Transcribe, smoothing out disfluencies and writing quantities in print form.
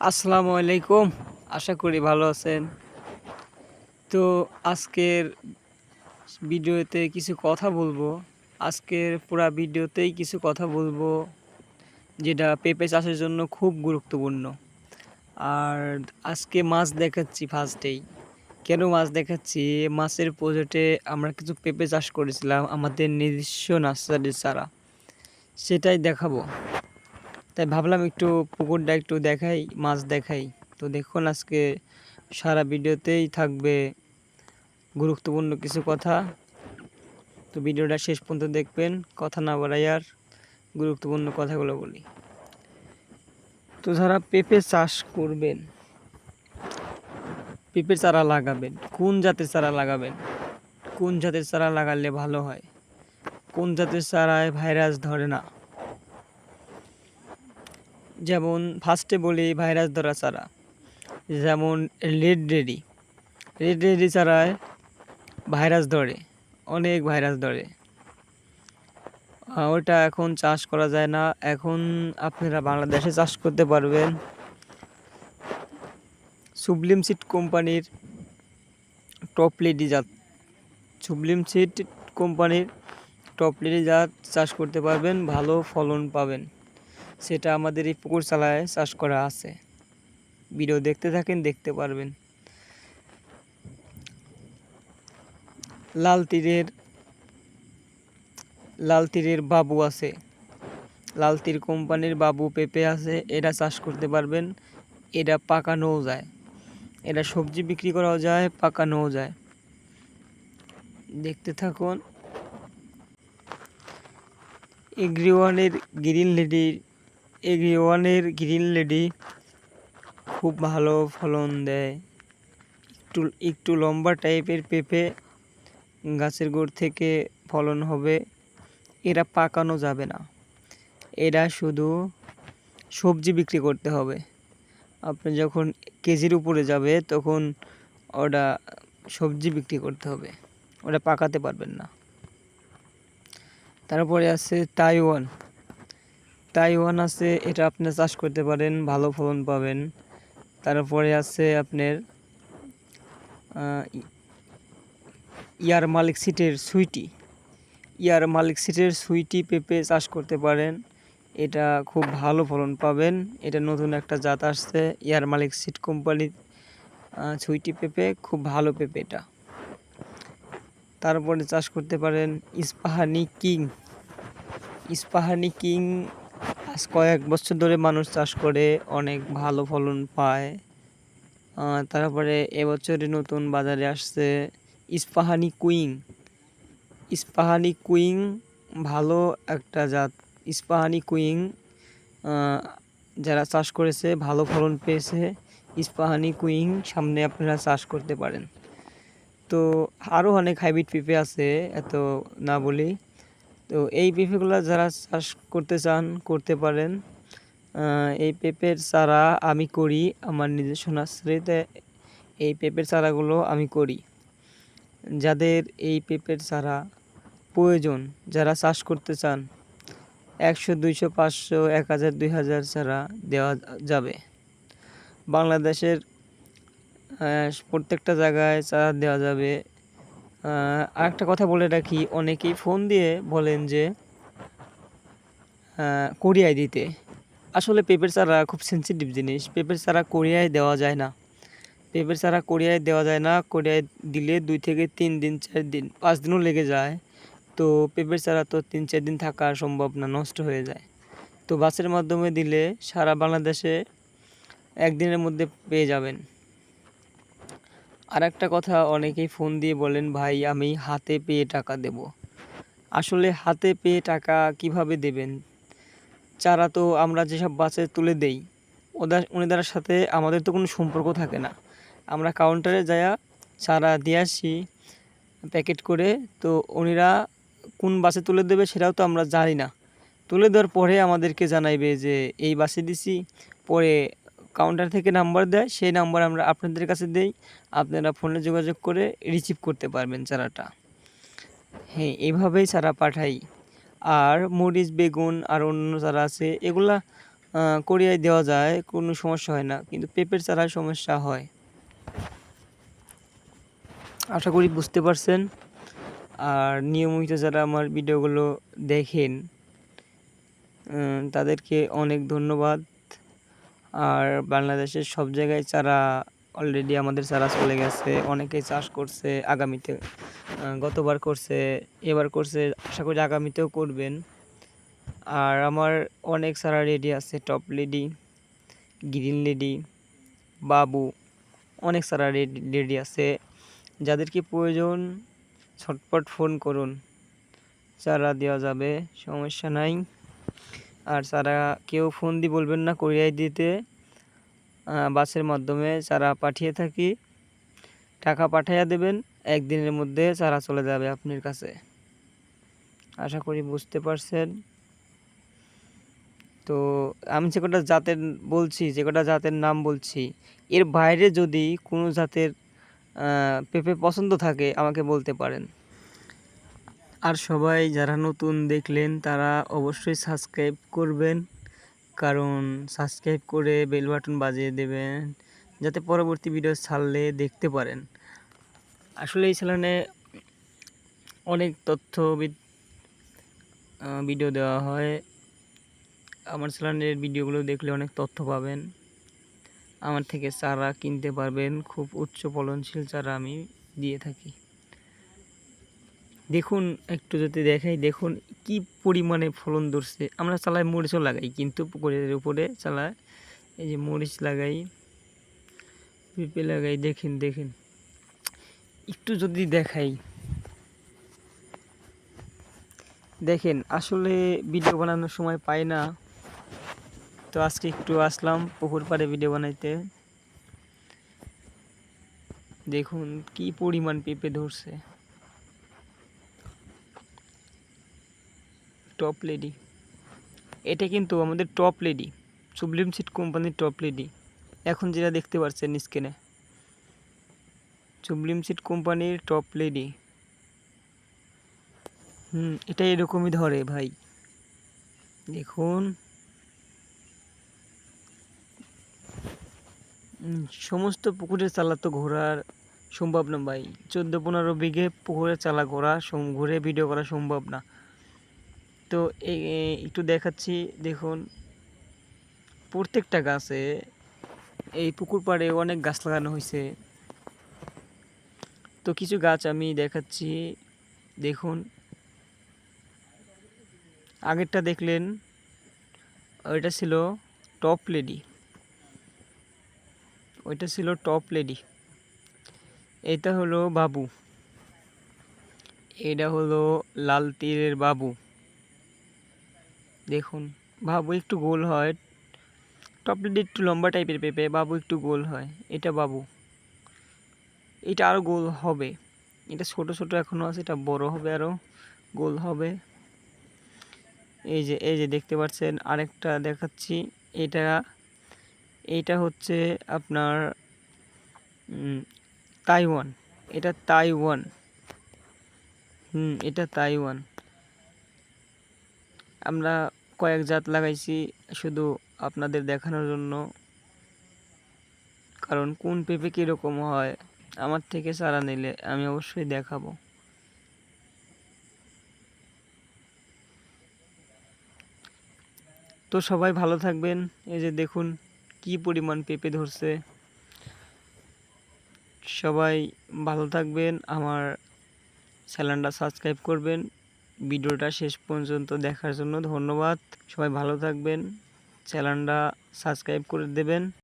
আসসালামু আলাইকুম। আশা করি ভালো আছেন। তো আজকের ভিডিওতে কিছু কথা বলবো। আজকের পুরা ভিডিওতেই কিছু কথা বলবো যেটা পেঁপে চাষের জন্য খুব গুরুত্বপূর্ণ। আর আজকে মাছ দেখাচ্ছি ফার্স্টেই। কেন মাছ দেখাচ্ছি? মাছের প্রজেক্টে আমরা কিছু পেঁপে চাষ করেছিলাম আমাদের নিজস্ব নার্সারির চারা। সেটাই দেখাবো। তাই ভাবলাম একটু পুকুরটা একটু দেখাই, মাছ দেখাই। তো দেখুন আজকে সারা ভিডিওতেই থাকবে গুরুত্বপূর্ণ কিছু কথা। তো ভিডিওটা শেষ পর্যন্ত দেখবেন। কথা না বাড়াই আর গুরুত্বপূর্ণ কথাগুলো বলি। তো যারা পেঁপে চাষ করবেন, পেঁপের চারা লাগাবেন, কোন জাতের চারা লাগাবেন, কোন জাতের চারা লাগালে ভালো হয়, কোন জাতের চারায় ভাইরাস ধরে না। যেমন ফার্স্টে বলি ভাইরাস ধরা চারা, যেমন রেড রেডি চারায় ভাইরাস ধরে, অনেক ভাইরাস ধরে। ওটা এখন চাষ করা যায় না। এখন আপনারা বাংলাদেশে চাষ করতে পারবেন সুবলিম সিড কোম্পানির টপ লেডি জাত। সুবলিম সিড কোম্পানির টপ লেডি জাত চাষ করতে পারবেন, ভালো ফলন পাবেন। সেটা আমাদের এই পুকুর চালায় চাষ করা আছে। ভিডিও দেখতে থাকেন, দেখতে পারবেন। লাল তীরের বাবু আছে, লাল তীর কোম্পানির বাবু পেঁপে আছে, এটা চাষ করতে পারবেন। এটা পাকানোও যায়, এটা সবজি বিক্রি করাও যায়, পাকানোও যায়। দেখতে থাকুন। এগ্রিওয়ানের গ্রিন লেডি খুব ভালো ফলন দেয়। একটু লম্বা টাইপের পেঁপে গাছের গোড় থেকে ফলন হবে। এরা পাকানো যাবে না, এরা শুধু সবজি বিক্রি করতে হবে। আপনি যখন কেজির উপরে যাবে তখন ওটা সবজি বিক্রি করতে হবে, ওটা পাকাতে পারবেন না। তারপরে আছে তাইওয়ান আছে, এটা আপনি চাষ করতে পারেন, ভালো ফলন পাবেন। তারপরে আছে আপনার ইয়ার মালিক সিটের সুইটি পেঁপে চাষ করতে পারেন। এটা খুব ভালো ফলন পাবেন। এটা নতুন একটা জাত আসছে, ইয়ার মালিক সিড কোম্পানির সুইটি পেঁপে, খুব ভালো পেঁপে এটা। তারপরে চাষ করতে পারেন ইস্পাহানি কিং আজ কয়েক বছর ধরে মানুষ চাষ করে, অনেক ভালো ফলন পায়। তারপরে এবছরে নতুন বাজারে আসছে ইস্পাহানি কুইং ভালো একটা জাত। ইস্পাহানি কুইং যারা চাষ করেছে ভালো ফলন পেয়েছে। ইস্পাহানি কুইং সামনে আপনারা চাষ করতে পারেন। তো আরও অনেক হাইব্রিড পেঁপে আছে, এত না বলি। তো এই পেঁপেগুলো যারা চাষ করতে চান করতে পারেন। এই পেঁপের চারা আমি করি আমার নিজস্ব নার্সারিতে। এই পেঁপের চারাগুলো আমি করি। যাদের এই পেঁপের চারা প্রয়োজন, যারা চাষ করতে চান, 100, 200, 500, 1000, 2000 চারা দেওয়া যাবে। বাংলাদেশের প্রত্যেকটা জায়গায় চারা দেওয়া যাবে। আরেকটা কথা বলে রাখি, অনেকেই ফোন দিয়ে বলেন যে কোরিয়ায় দিতে। আসলে পেঁপের চারা খুব সেনসিটিভ জিনিস, পেঁপের চারা কোরিয়ায় দেওয়া যায় না। কোরিয়ায় দিলে 2 থেকে 3 দিন, 4 দিন, 5 দিনও লেগে যায়। তো পেঁপের চারা তো 3-4 দিন থাকা সম্ভব না, নষ্ট হয়ে যায়। তো বাসের মাধ্যমে দিলে সারা বাংলাদেশে 1 দিনের মধ্যে পেয়ে যাবেন। আর একটা কথা, অনেকেই ফোন দিয়ে বলেন ভাই আমি হাতে পেয়ে টাকা দেব। আসলে হাতে পেয়ে টাকা কিভাবে দেবেন? চারা তো আমরা যেসব বাসে তুলে দেই, ওনাদের সাথে আমাদের তো কোনো সম্পর্ক থাকে না। আমরা কাউন্টারে যাইয়া চারা দিয়ে আসি প্যাকেট করে। তো উনিরা কোন বাসে তুলে দেবে সেটাও তো আমরা জানি না। তুলে দেওয়ার পরে আমাদেরকে জানাইবে যে এই বাসে দিছি। পরে কাউন্টার থেকে নাম্বার দেয়, সেই নাম্বার আমরা আপনাদের কাছে দেই, আপনারা ফোনে যোগাযোগ করে রিসিভ করতে পারবেন চারাটা। হ্যাঁ, এইভাবেই চারা পাঠাই। আর মরিচ, বেগুন আর অন্য চারা আছে, এগুলা কোরিয়ায় দেওয়া যায়, কোনো সমস্যা হয় না, কিন্তু পেঁপের চারায় সমস্যা হয়। আশা করি বুঝতে পারছেন। আর নিয়মিত যারা আমার ভিডিওগুলো দেখেন তাদেরকে অনেক ধন্যবাদ। আর বাংলাদেশের সব জায়গায় চারা অলরেডি আমাদের চারা চলে গেছে, অনেকেই চাষ করছে, আগামীতে গতবার করছে, এবার করছে, আশা করি আগামীতেও করবেন। আর আমার অনেক চারা রেডি আছে, টপ লেডি, গ্রিন লেডি, বাবু, অনেক চারা রেডি আছে। যাদেরকে প্রয়োজন ছটপট ফোন করুন, চারা দেওয়া যাবে, সমস্যা নাই। আর চারা কেউ ফোন দিয়ে বলবেন না কোরিয়ায় দিতে, বাসের মাধ্যমে চারা পাঠিয়ে থাকি, টাকা পাঠাইয়া দেবেন, একদিনের মধ্যে চারা চলে যাবে আপনার কাছে। আশা করি বুঝতে পারছেন। তো আমি যে কটা জাতের বলছি, যে কটা জাতের নাম বলছি, এর বাইরে যদি কোনো জাতের পেঁপে পছন্দ থাকে আমাকে বলতে পারেন। আর সবাই যারা নতুন দেখলেন তারা অবশ্যই সাবস্ক্রাইব করবেন, কারণ সাবস্ক্রাইব করে বেল বাটন বাজিয়ে দেবেন যাতে পরবর্তী ভিডিও ছাড়লে দেখতে পারেন। আসলে এই চ্যানেলে অনেক তথ্য ভিডিও দেওয়া হয়। আমার চ্যানেলের ভিডিওগুলো দেখলে অনেক তথ্য পাবেন, আমার থেকে চারা কিনতে পারবেন। খুব উচ্চ ফলনশীল চারা আমি দিয়ে থাকি। দেখুন, একটু যদি দেখাই, দেখুন কি পরিমাণে ফলন ধরছে। আমরা চালায় মরিচও লাগাই, কিন্তু পুকুরের উপরে চালায় এই যে মরিচ লাগাই, পেঁপে লাগাই। দেখেন দেখেন, একটু যদি দেখাই, দেখেন। আসলে ভিডিও বানানোর সময় পাই না, তো আজকে একটু আসলাম পুকুর পাড়ে ভিডিও বানাইতে। দেখুন কি পরিমাণ পেঁপে ধরছে। টপ লেডি, এটা কিন্তু আমাদের টপ লেডি, সুবলিম সিড কোম্পানির টপ লেডি। এখন যেটা দেখতে পাচ্ছেন স্ক্রিনে, সুবলিম সিড কোম্পানির টপ লেডি। এটা এরকমই ধরে ভাই, দেখুন। সমস্ত পুকুরের চালা তো ঘোরার সম্ভব না ভাই, 14-15 বিঘে পুকুরের চালা ঘুরে ভিডিও করা সম্ভব না। তো একটু দেখাচ্ছি, দেখুন প্রত্যেকটা গাছে, এই পুকুর পাড়ে অনেক গাছ লাগানো হয়েছে। তো কিছু গাছ আমি দেখাচ্ছি, দেখুন। আগেরটা দেখলেন, ওইটা ছিল টপ লেডি, ওইটা ছিল টপ লেডি। এটা হলো বাবু, এটা হলো লাল তীরের বাবু। দেখুন, বাবু একটু গোল হয়, টপ লেডি একটু লম্বা টাইপের পেঁপে, বাবু একটু গোল হয়। এটা বাবু, এটা আরও গোল হবে। এটা ছোট ছোট এখনও আছে, এটা বড় হবে, আরও গোল হবে। এই যে দেখতে পাচ্ছেন, আরেকটা দেখাচ্ছি। এটা এইটা হচ্ছে আপনার তাইওয়ান, এটা তাইওয়ান। এটা তাইওয়ান। আমরা কয়েক জাত লাগাইছি শুধু আপনাদের দেখানোর জন্য, কারণ কোন পেঁপে কীরকম হয় আমার থেকে চারা নিলে আমি অবশ্যই দেখাবো। তো সবাই ভালো থাকবেন। এই যে দেখুন কি পরিমাণ পেঁপে ধরছে। সবাই ভালো থাকবেন, আমার চ্যানেলটা সাবস্ক্রাইব করবেন। ভিডিওটা শেষ পর্যন্ত দেখার জন্য ধন্যবাদ। সবাই ভালো থাকবেন, চ্যানেলটা সাবস্ক্রাইব করে দেবেন।